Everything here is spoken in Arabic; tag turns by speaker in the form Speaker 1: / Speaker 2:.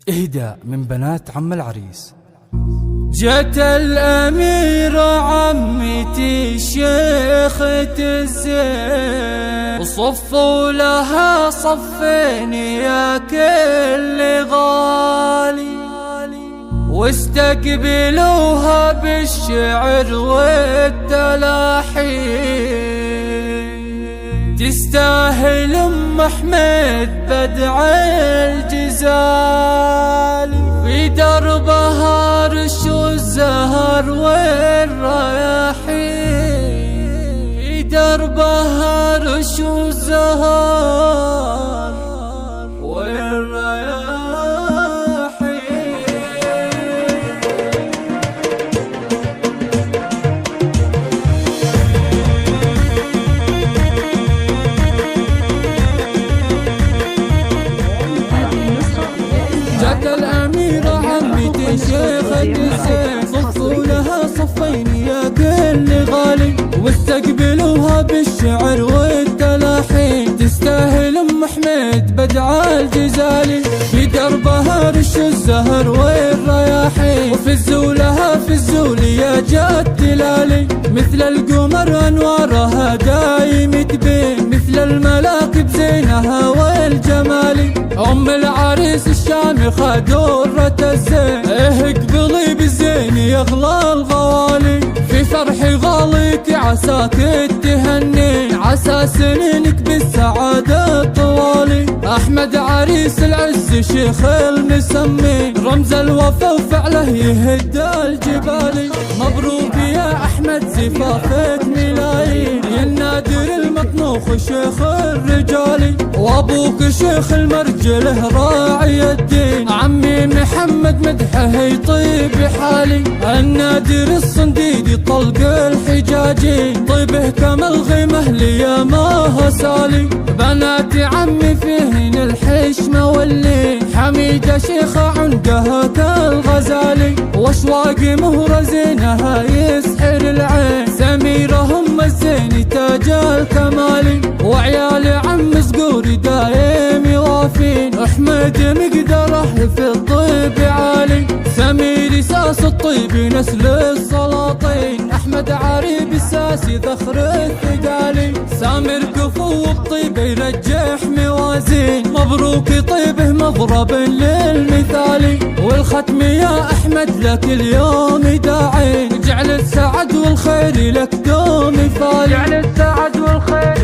Speaker 1: إهداء من بنات عم العريس.
Speaker 2: جت الأميرة عمتي شيخة الزين، وصفوا لها صفين يا كل غالي، واستقبلوها بالشعر والتلاحين. تستاهل أم أحمد بدع الجزالي، في دربها رش الزهر والرياحين، في دربها رش الزهر والرياحين. جت الأميرة عمتي شيخة الزين، صفوا لها صفين يا كل غالي، واستقبلوها بالشعر والتلاحين. تستاهل أم أحمد بدع الجزالي، في دربها رش الزهر والرياحين، وفزوا لها فزوا لي يا جد دلالي، مثل القمر أنوارها دايم تبين، مثل الملاك بزينها والجمالي. أم العريس الشامخة درة الزين، اقبلي بالزين يغلى الغوالي، في فرحي غاليك عساك تهنين، عسى سنينك بالسعادة طوالي. أحمد عريس العز شيخ المسمين، رمز الوفا وفعله يهد الجبال. مبروك يا أحمد زفافة ملايين، يا النادر المطنوخ شيخ الرجال، وابوك شيخ المرجله راعي الدين، عمي محمد مدحه يطيب حالي، النادر الصنديدي طلق الحجاجي، طيبه كما الغيمه لي ماها سالي. بنات عمي فيهن الحشمه واللين، حميده شيخه عندها كالغزالي، واشواقي مهره زينها يسحر العين، سميره هم الزين تاج الكمالي، وعيال عم زقوري دايم يوافين، احمد مقدره في الطيب عالي، سمير ساس الطيب نسل السلاطين، احمد عريب الساسي ذخر الثقالي، سامر كفو بطيب يرجح موازين، مبروك طيبه مضرب للمثالي، والختم يا احمد لك اليوم داعين، جعل السعد والخير لك دوم فالي، جعل السعد والخير